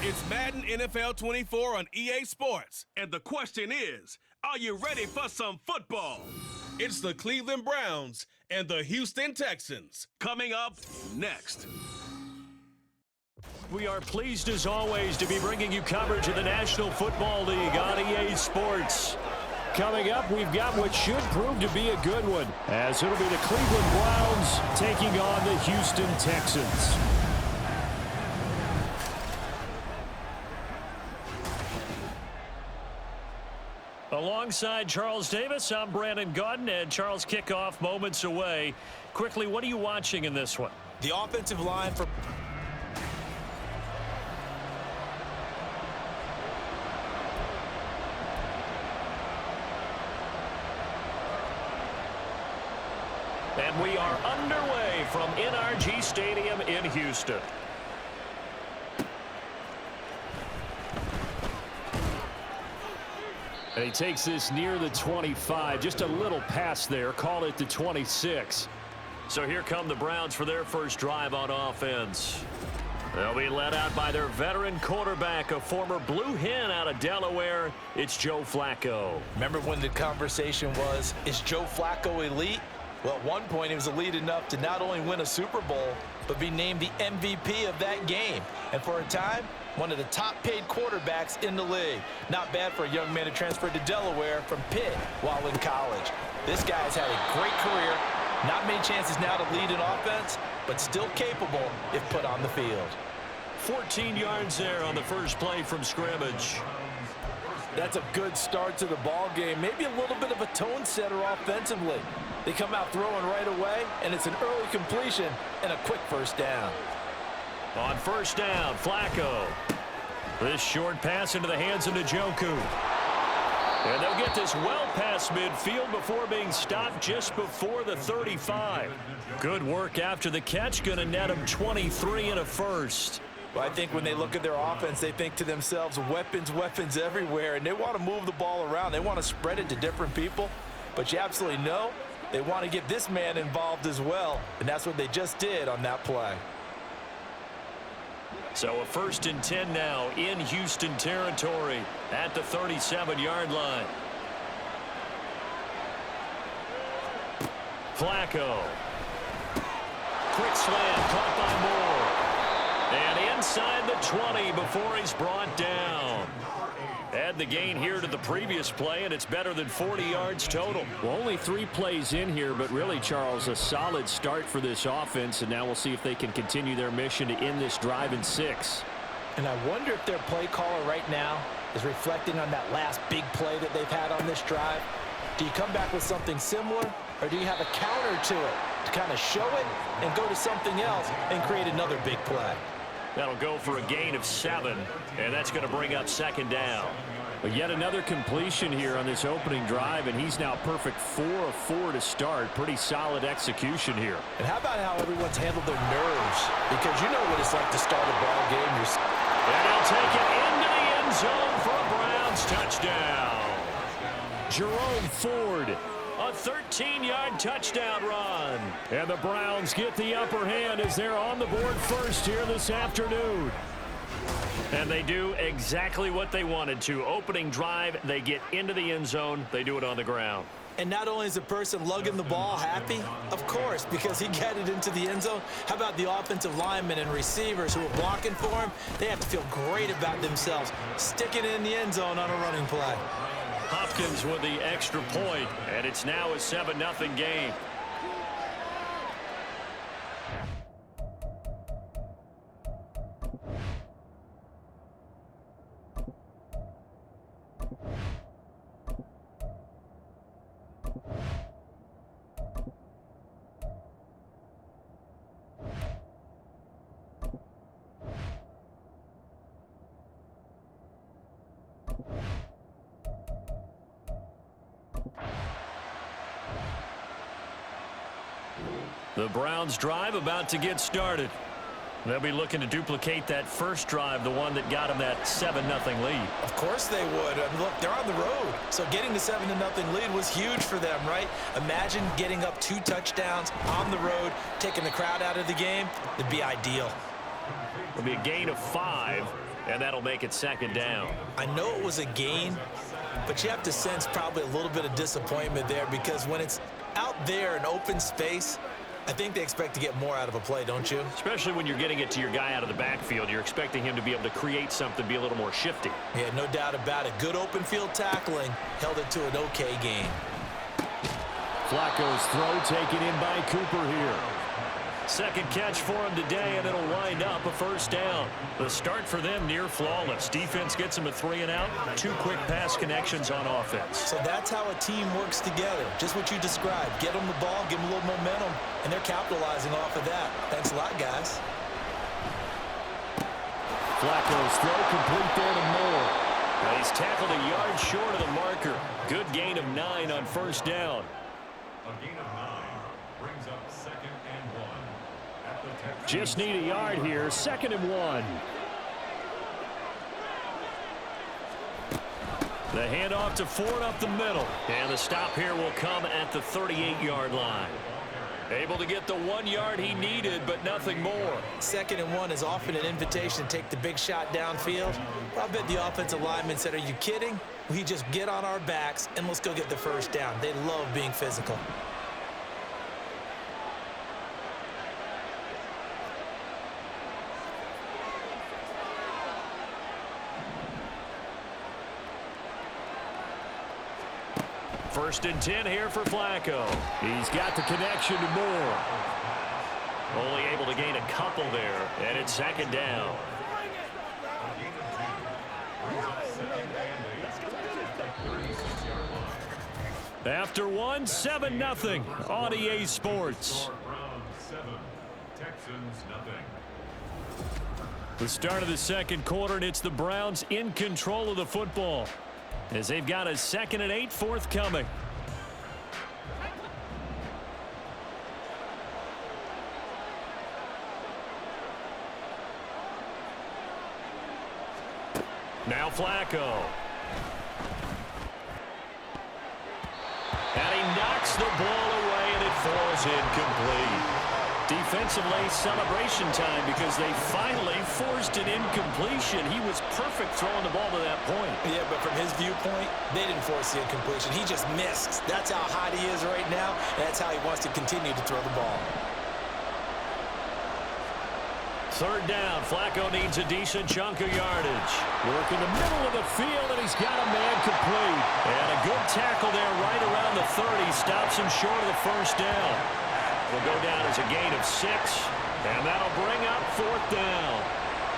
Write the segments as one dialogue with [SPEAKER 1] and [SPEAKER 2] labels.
[SPEAKER 1] It's Madden NFL 24 on EA Sports. And the question is, are you ready for some football? It's the Cleveland Browns and the Houston Texans. Coming up next.
[SPEAKER 2] We are pleased as always to be bringing you coverage of the National Football League on EA Sports. Coming up, we've got what should prove to be a good one, as it'll be the Cleveland Browns taking on the Houston Texans. Alongside Charles Davis, I'm Brandon Gaudin, and Charles, kickoff moments away. Quickly, what are you watching in this one?
[SPEAKER 3] The offensive line for...
[SPEAKER 2] And we are underway from NRG Stadium in Houston. And he takes this near the 25. Just a little pass there. Call it the 26. So here come the Browns for their first drive on offense. They'll be led out by their veteran quarterback, a former Blue Hen out of Delaware. It's Joe Flacco.
[SPEAKER 3] Remember when the conversation was, is Joe Flacco elite? Well, at one point, he was elite enough to not only win a Super Bowl, but be named the MVP of that game. And for a time, one of the top-paid quarterbacks in the league. Not bad for a young man who transferred to Delaware from Pitt while in college. This guy has had a great career. Not many chances now to lead an offense, but still capable if put on the field.
[SPEAKER 2] 14 yards there on the first play from scrimmage.
[SPEAKER 3] That's a good start to the ball game. Maybe a little bit of a tone setter offensively. They come out throwing right away, and it's an early completion and a quick first down.
[SPEAKER 2] On first down, Flacco. This short pass into the hands of Njoku. And they'll get this well past midfield before being stopped just before the 35. Good work after the catch. Going to net them 23 and a first.
[SPEAKER 3] Well, I think when they look at their offense, they think to themselves, weapons, weapons everywhere, and they want to move the ball around. They want to spread it to different people. But you absolutely know they want to get this man involved as well, and that's what they just did on that play.
[SPEAKER 2] So a 1st and 10 now in Houston territory at the 37-yard line. Flacco. Quick slant caught by Moore. And inside the 20 before he's brought down. Add the gain here to the previous play, and it's better than 40 yards total.
[SPEAKER 4] Well, only 3 plays in here, but really, Charles, a solid start for this offense, and now we'll see if they can continue their mission to end this drive in 6.
[SPEAKER 3] And I wonder if their play caller right now is reflecting on that last big play that they've had on this drive. Do you come back with something similar, or do you have a counter to it to kind of show it and go to something else and create another big play?
[SPEAKER 2] That'll go for a gain of 7, and that's going to bring up 2nd down.
[SPEAKER 4] But yet another completion here on this opening drive, and he's now perfect 4 of 4 to start. Pretty solid execution here.
[SPEAKER 3] And how about how everyone's handled their nerves? Because you know what it's like to start a ball game.
[SPEAKER 2] And he'll take it into the end zone for a Browns touchdown.
[SPEAKER 4] Jerome Ford.
[SPEAKER 2] A 13-yard touchdown run.
[SPEAKER 4] And the Browns get the upper hand as they're on the board first here this afternoon.
[SPEAKER 2] And they do exactly what they wanted to. Opening drive, they get into the end zone. They do it on the ground.
[SPEAKER 3] And not only is the person lugging the ball happy, of course, because he got it into the end zone. How about the offensive linemen and receivers who are blocking for him? They have to feel great about themselves, sticking it in the end zone on a running play.
[SPEAKER 2] Hopkins with the extra point, and it's now a 7-0 game. The Browns drive about to get started. They'll be looking to duplicate that first drive, the one that got them that 7-0 lead.
[SPEAKER 3] Of course they would. I mean, look, they're on the road. So getting the 7-0 lead was huge for them, right? Imagine getting up 2 touchdowns on the road, taking the crowd out of the game. It'd be ideal.
[SPEAKER 2] It'll be a gain of 5. And that'll make it second down.
[SPEAKER 3] I know it was a gain, but you have to sense probably a little bit of disappointment there because when it's out there in open space, I think they expect to get more out of a play, don't you?
[SPEAKER 2] Especially when you're getting it to your guy out of the backfield. You're expecting him to be able to create something, be a little more shifty.
[SPEAKER 3] Yeah, no doubt about it. Good open field tackling held it to an okay game.
[SPEAKER 4] Flacco's throw taken in by Cooper here.
[SPEAKER 2] Second catch for him today, and it'll wind up a first down. The start for them near flawless. Defense gets them a 3 and out. 2 quick pass connections on offense.
[SPEAKER 3] So that's how a team works together. Just what you described. Get them the ball, give them a little momentum, and they're capitalizing off of that. Thanks a lot, guys.
[SPEAKER 4] Flacco's throw complete there to Moore.
[SPEAKER 2] Now he's tackled a yard short of the marker. Good gain of 9 on first down.
[SPEAKER 5] A gain of 9 brings up 2nd and 1. At the Texans.
[SPEAKER 4] Just need a yard here. 2nd and 1.
[SPEAKER 2] The handoff to Ford up the middle. And the stop here will come at the 38-yard line. Able to get the 1 yard he needed, but nothing more.
[SPEAKER 3] 2nd and 1 is often an invitation to take the big shot downfield. I bet the offensive lineman said, are you kidding? We just get on our backs and let's go get the first down. They love being physical.
[SPEAKER 2] First and 10 here for Flacco.
[SPEAKER 4] He's got the connection to Moore.
[SPEAKER 2] Only able to gain a couple there, and it's 2nd down. After 1, 7-0 on EA Sports.
[SPEAKER 5] Browns 7, Texans nothing.
[SPEAKER 2] The start of the second quarter, and it's the Browns in control of the football as they've got a 2nd and 8 forthcoming. Now Flacco. And he knocks the ball away, and it falls incomplete. Defensively, celebration time because they finally forced an incompletion. He was perfect throwing the ball to that point.
[SPEAKER 3] Yeah, but from his viewpoint, they didn't force the incompletion. He just missed. That's how hot he is right now, and that's how he wants to continue to throw the ball.
[SPEAKER 2] 3rd down. Flacco needs a decent chunk of yardage.
[SPEAKER 4] Work in the middle of the field, and he's got a man complete.
[SPEAKER 2] And a good tackle there right around the 30. Stops him short of the first down. Will go down as a gain of 6, and that'll bring up 4th down.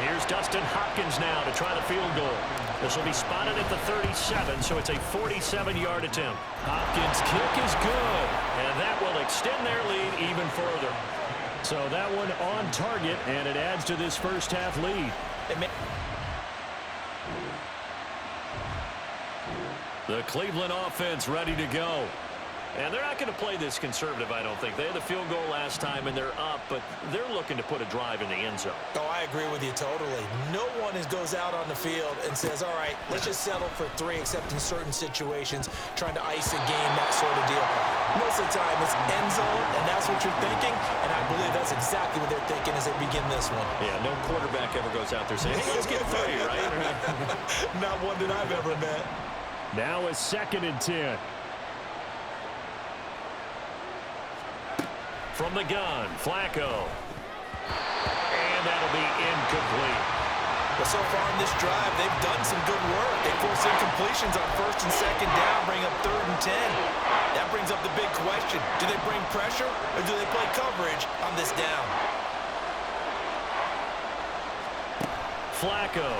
[SPEAKER 2] Here's Dustin Hopkins now to try the field goal. This will be spotted at the 37, so it's a 47-yard attempt. Hopkins' kick is good, and that will extend their lead even further.
[SPEAKER 4] So that one on target, and it adds to this first half lead.
[SPEAKER 2] The Cleveland offense ready to go. And they're not going to play this conservative, I don't think. They had the field goal last time, and they're up, but they're looking to put a drive in the end zone.
[SPEAKER 3] Oh, I agree with you totally. No one goes out on the field and says, all right, let's just settle for 3, except in certain situations, trying to ice a game, that sort of deal. Most of the time, it's end zone, and that's what you're thinking, and I believe that's exactly what they're thinking as they begin this one.
[SPEAKER 2] Yeah, no quarterback ever goes out there saying, hey, let's get 3, right?
[SPEAKER 3] Not one that I've ever met.
[SPEAKER 4] Now a 2nd and 10.
[SPEAKER 2] From the gun, Flacco. And that'll be incomplete.
[SPEAKER 3] But so far in this drive, they've done some good work. They force incompletions on 1st and 2nd down, bring up 3rd and 10. That brings up the big question. Do they bring pressure, or do they play coverage on this down?
[SPEAKER 2] Flacco.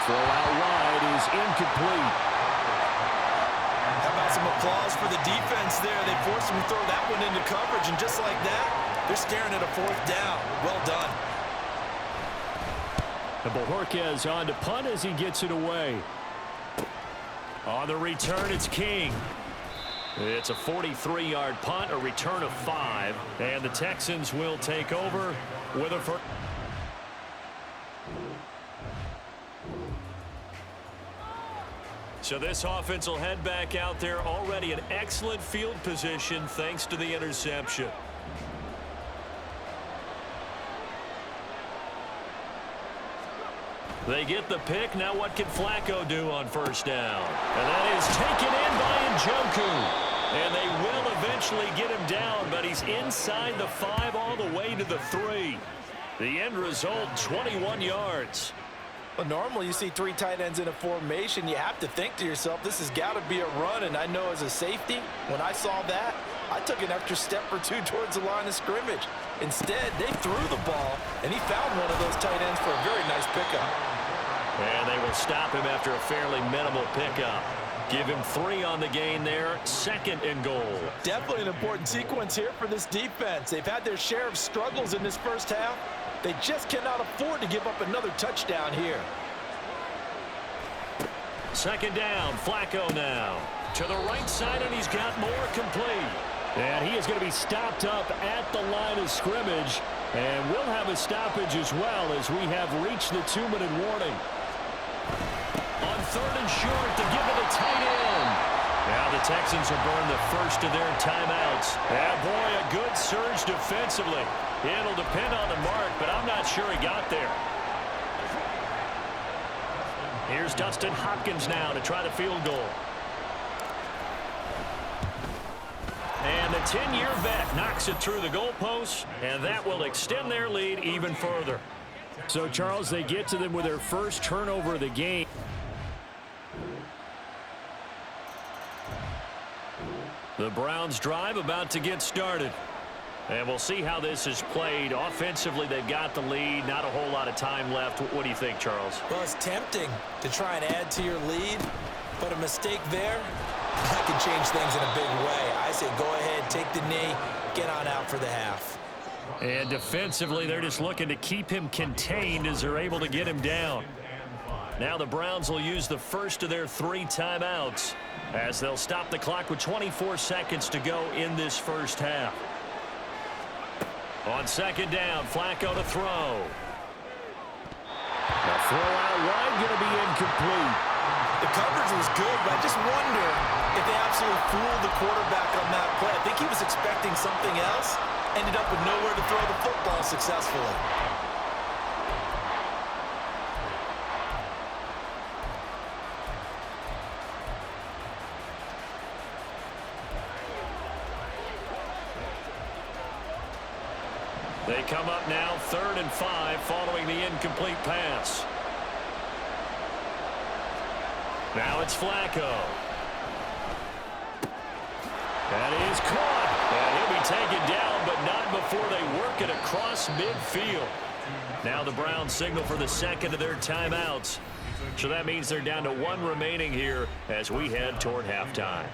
[SPEAKER 4] Throw out wide is incomplete.
[SPEAKER 3] How about some applause for the defense there? They forced him to throw that one into coverage, and just like that, they're staring at a 4th down. Well done.
[SPEAKER 4] And Bojorquez on to punt as he gets it away.
[SPEAKER 2] On the return, it's King. It's a 43-yard punt, a return of 5, and the Texans will take over with a first. So this offense will head back out there, already in excellent field position thanks to the interception. They get the pick. Now what can Flacco do on first down? And that is taken in by Njoku. And they will eventually get him down, but he's inside the 5 all the way to the 3. The end result, 21 yards.
[SPEAKER 3] Well, normally you see 3 tight ends in a formation. You have to think to yourself, this has got to be a run. And I know as a safety, when I saw that, I took an extra step or 2 towards the line of scrimmage. Instead, they threw the ball, and he found one of those tight ends for a very nice pickup.
[SPEAKER 2] And they will stop him after a fairly minimal pickup. Give him 3 on the gain there, 2nd and goal.
[SPEAKER 3] Definitely an important sequence here for this defense. They've had their share of struggles in this first half. They just cannot afford to give up another touchdown here.
[SPEAKER 2] 2nd down, Flacco now. To the right side, and he's got more complete. And he is going to be stopped up at the line of scrimmage. And we'll have a stoppage as well as we have reached the 2-minute warning. On 3rd and short to give to the tight end. Now the Texans will burn the first of their timeouts. And boy, a good surge defensively. It'll depend on the mark, but I'm not sure he got there. Here's Dustin Hopkins now to try the field goal. And the 10-year vet knocks it through the goalpost, and that will extend their lead even further.
[SPEAKER 4] So, Charles, they get to them with their first turnover of the game.
[SPEAKER 2] The Browns drive about to get started. And we'll see how this is played. Offensively, they've got the lead. Not a whole lot of time left. What do you think, Charles?
[SPEAKER 3] Well, it's tempting to try and add to your lead, but a mistake there, that can change things in a big way. I say go ahead, take the knee, get on out for the half.
[SPEAKER 2] And defensively, they're just looking to keep him contained as they're able to get him down. Now the Browns will use the first of their 3 timeouts as they'll stop the clock with 24 seconds to go in this first half. On 2nd down, Flacco to throw. The throw out wide going to be incomplete.
[SPEAKER 3] The coverage was good, but I just wonder if they absolutely fooled the quarterback on that play. I think he was expecting something else, ended up with nowhere to throw the football successfully.
[SPEAKER 2] They come up now 3rd and 5 following the incomplete pass. Now it's Flacco. That is caught. And he'll be taken down, but not before they work it across midfield. Now the Browns signal for the 2nd of their timeouts. So that means they're down to 1 remaining here as we head toward halftime.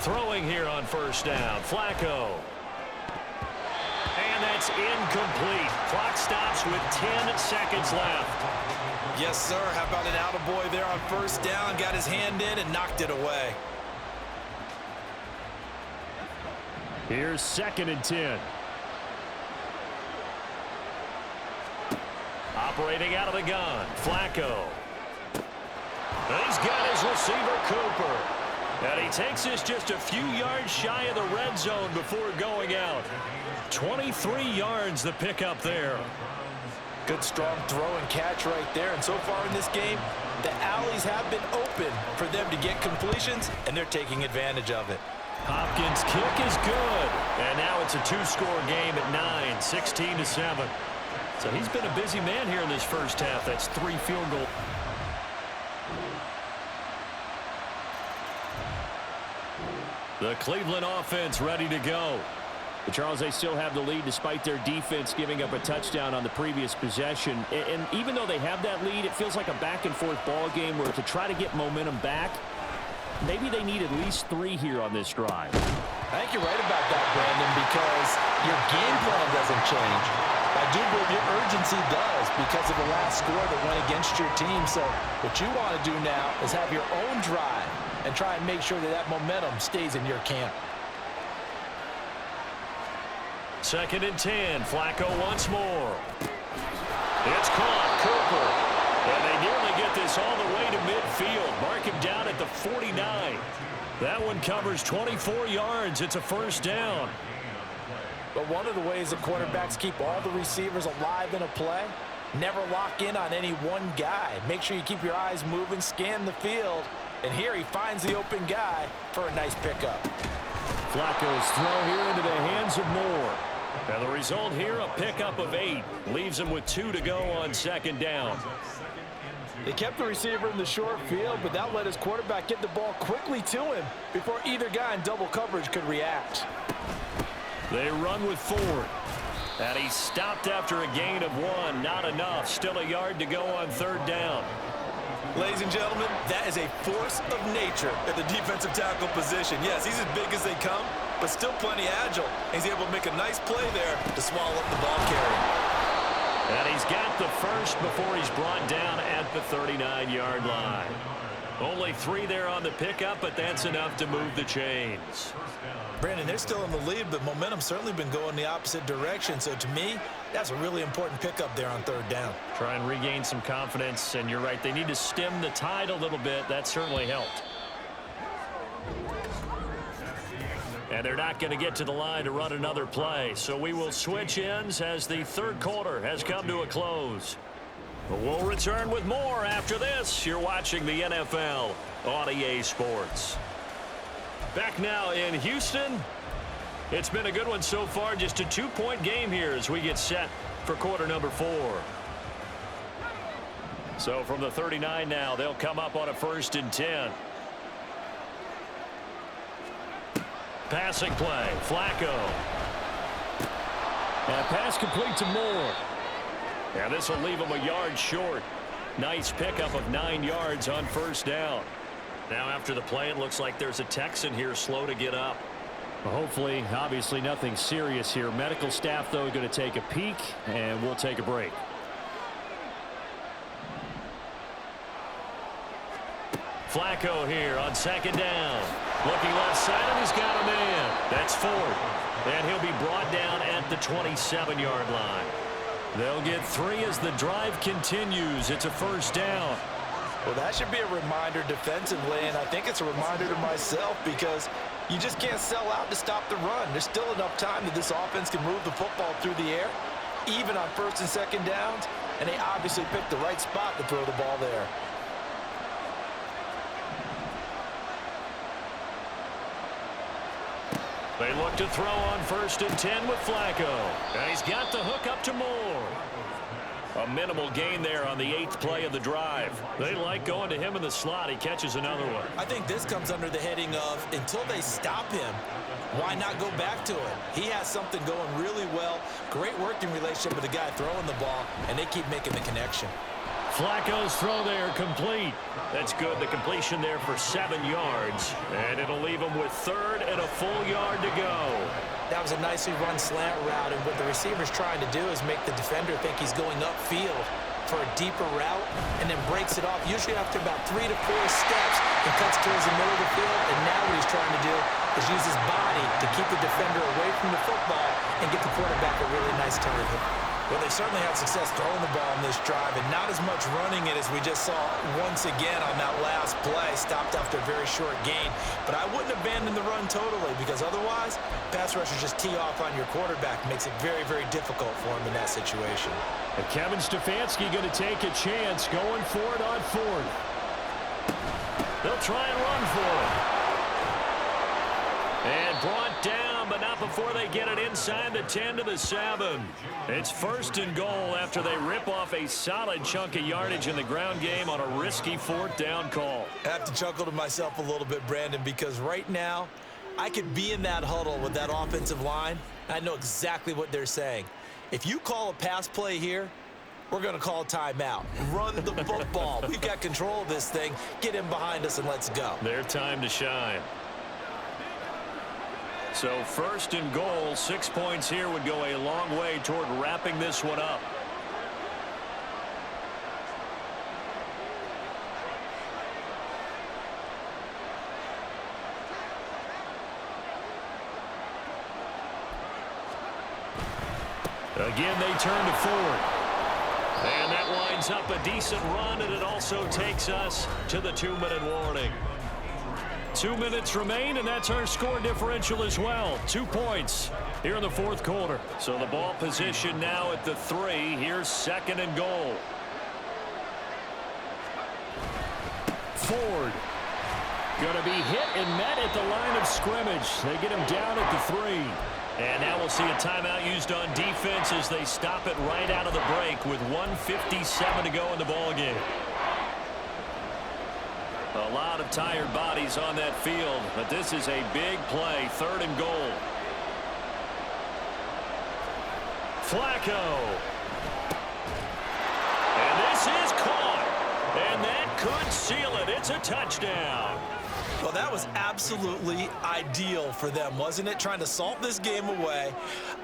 [SPEAKER 2] Throwing here on first down, Flacco. And that's incomplete. Clock stops with 10 seconds left.
[SPEAKER 3] Yes, sir. How about an attaboy there on first down? Got his hand in and knocked it away.
[SPEAKER 4] Here's 2nd and 10.
[SPEAKER 2] Operating out of the gun, Flacco. He's got his receiver, Cooper. And he takes this just a few yards shy of the red zone before going out. 23 yards the pickup there.
[SPEAKER 3] Good strong throw and catch right there. And so far in this game, the alleys have been open for them to get completions, and they're taking advantage of it.
[SPEAKER 2] Hopkins' kick is good. And now it's a 2-score game at 9, 16-7. So he's been a busy man here in this first half. That's 3 field goals. The Cleveland offense ready to go.
[SPEAKER 4] But Charles, they still have the lead despite their defense giving up a touchdown on the previous possession. And even though they have that lead, it feels like a back-and-forth ball game where to try to get momentum back, maybe they need at least 3 here on this drive.
[SPEAKER 3] I think you're right about that, Brandon, because your game plan doesn't change. I do believe your urgency does because of the last score that went against your team. So what you want to do now is have your own drive and try and make sure that that momentum stays in your camp.
[SPEAKER 2] 2nd and 10. Flacco once more. It's caught. Cooper. And they nearly get this this all the way to midfield. Mark him down at the 49. That one covers 24 yards. It's a first down.
[SPEAKER 3] But one of the ways that quarterbacks keep all the receivers alive in a play, never lock in on any one guy. Make sure you keep your eyes moving, scan the field. And here he finds the open guy for a nice pickup.
[SPEAKER 2] Flacco's throw here into the hands of Moore. And the result here, a pickup of 8. Leaves him with 2 to go on second down.
[SPEAKER 3] They kept the receiver in the short field, but that let his quarterback get the ball quickly to him before either guy in double coverage could react.
[SPEAKER 2] They run with Ford. And he stopped after a gain of 1. Not enough. Still a yard to go on third down.
[SPEAKER 3] Ladies and gentlemen, that is a force of nature at the defensive tackle position. Yes, he's as big as they come, but still plenty agile. He's able to make a nice play there to swallow up the ball carrier.
[SPEAKER 2] And he's got the first before he's brought down at the 39-yard line. Only 3 there on the pickup, but that's enough to move the chains.
[SPEAKER 3] Brandon, they're still in the lead, but momentum's certainly been going the opposite direction. So to me, that's a really important pickup there on third down.
[SPEAKER 2] Try and regain some confidence, and you're right. They need to stem the tide a little bit. That certainly helped. And they're not going to get to the line to run another play. So we will switch ends as the third quarter has come to a close. But we'll return with more after this. You're watching the NFL on EA Sports. Back now in Houston. It's been a good one so far. Just a 2-point game here as we get set for quarter number 4. So from the 39 now, they'll come up on a 1st and 10. Passing play, Flacco. And a pass complete to Moore. And this will leave him a yard short. Nice pickup of 9 yards on first down. Now after the play, it looks like there's a Texan here slow to get up.
[SPEAKER 4] Well, hopefully, obviously nothing serious here. Medical staff, though, going to take a peek, and we'll take a break.
[SPEAKER 2] Flacco here on second down. Looking left side, and he's got a man. That's Ford. And he'll be brought down at the 27-yard line. They'll get 3 as the drive continues. It's a first down.
[SPEAKER 3] Well, that should be a reminder defensively, and I think it's a reminder to myself because you just can't sell out to stop the run. There's still enough time that this offense can move the football through the air, even on 1st and 2nd downs, and they obviously picked the right spot to throw the ball there.
[SPEAKER 2] They look to throw on 1st and 10 with Flacco. And he's got the hook up to Moore. A minimal gain there on the 8th play of the drive. They like going to him in the slot. He catches another one.
[SPEAKER 3] I think this comes under the heading of until they stop him, why not go back to it? He has something going really well. Great working relationship with the guy throwing the ball, and they keep making the connection.
[SPEAKER 2] Flacco's throw there complete. That's good. The completion there for 7 yards. And it'll leave him with 3rd and a full yard to go.
[SPEAKER 3] That was a nicely run slant route, and what the receiver's trying to do is make the defender think he's going upfield for a deeper route and then breaks it off, usually after about 3 to 4 steps, and cuts towards the middle of the field. And now what he's trying to do is use his body to keep the defender away from the football and get the quarterback a really nice target. Well, they certainly had success throwing the ball in this drive, and not as much running it as we just saw once again on that last play. Stopped after a very short gain. But I wouldn't abandon the run totally, because otherwise, pass rushers just tee off on your quarterback. Makes it very, very difficult for him in that situation.
[SPEAKER 2] And Kevin Stefanski going to take a chance going for it on 4th. They'll try and run for it. And brought down, but not before they get it inside the 10 to the 7. It's 1st and goal after they rip off a solid chunk of yardage in the ground game on a risky 4th down call.
[SPEAKER 3] I have to chuckle to myself a little bit, Brandon, because right now I could be in that huddle with that offensive line. I know exactly what they're saying. If you call a pass play here, we're going to call timeout. Run the football. We've got control of this thing. Get in behind us and let's go.
[SPEAKER 2] Their time to shine. So 1st and goal, 6 points here would go a long way toward wrapping this one up. Again, they turn to Ford. And that winds up a decent run, and it also takes us to the 2-minute warning. 2 minutes remain, and that's our score differential as well. 2 points here in the fourth quarter. So the ball position now at the 3. Here's 2nd and goal. Ford. Going to be hit and met at the line of scrimmage. They get him down at the 3. And now we'll see a timeout used on defense as they stop it right out of the break with 1:57 to go in the ballgame. A lot of tired bodies on that field, but this is a big play. 3rd and goal. Flacco. And this is caught. And that could seal it. It's a touchdown.
[SPEAKER 3] Well, that was absolutely ideal for them, wasn't it? Trying to salt this game away.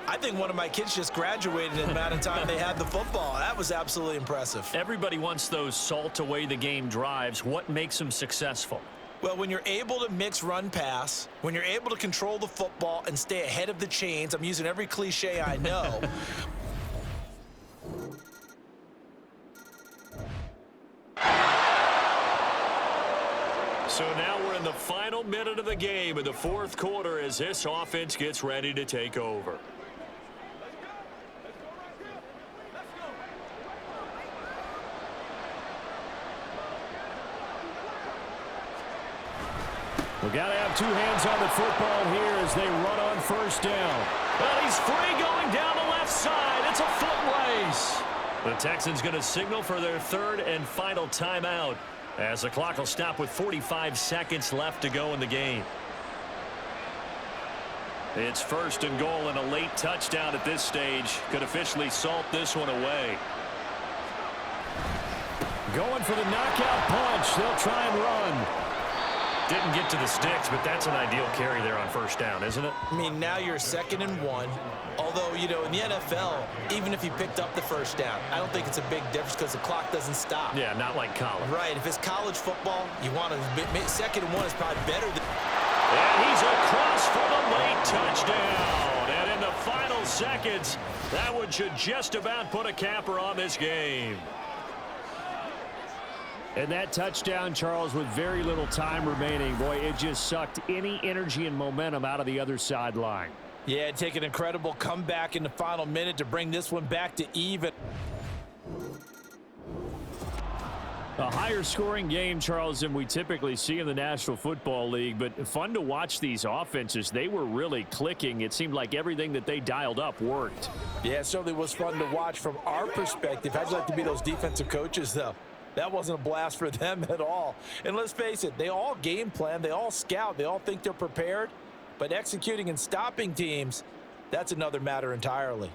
[SPEAKER 3] I think one of my kids just graduated in the amount of time they had the football. That was absolutely impressive.
[SPEAKER 2] Everybody wants those salt away the game drives. What makes them successful?
[SPEAKER 3] Well, when you're able to mix run pass, when you're able to control the football and stay ahead of the chains, I'm using every cliche I know.
[SPEAKER 2] So now we're in the final minute of the game in the fourth quarter as this offense gets ready to take over. We got to have 2 hands on the football here as they run on 1st down. Well, he's free going down the left side. It's a foot race. The Texans going to signal for their 3rd and final timeout, as the clock will stop with 45 seconds left to go in the game. It's 1st and goal, and a late touchdown at this stage could officially salt this one away. Going for the knockout punch. They'll try and run. Didn't get to the sticks, but that's an ideal carry there on 1st down, isn't it?
[SPEAKER 3] I mean, now you're 2nd and 1. Although, you know, in the NFL, even if you picked up the 1st down, I don't think it's a big difference because the clock doesn't stop.
[SPEAKER 2] Yeah, not like college.
[SPEAKER 3] Right. If it's college football, you want to 2nd and 1 is probably better than.
[SPEAKER 2] And he's across for the late touchdown. And in the final seconds, that one should just about put a capper on this game.
[SPEAKER 4] And that touchdown, Charles, with very little time remaining, boy, it just sucked any energy and momentum out of the other sideline.
[SPEAKER 3] Yeah, take an incredible comeback in the final minute to bring this one back to even.
[SPEAKER 4] A higher scoring game, Charles, than we typically see in the National Football League, but fun to watch these offenses. They were really clicking. It seemed like everything that they dialed up worked.
[SPEAKER 3] Yeah, it certainly was fun to watch from our perspective. How'd you like to be those defensive coaches, though? That wasn't a blast for them at all. And let's face it, they all game plan, they all scout, they all think they're prepared. But executing and stopping teams, that's another matter entirely.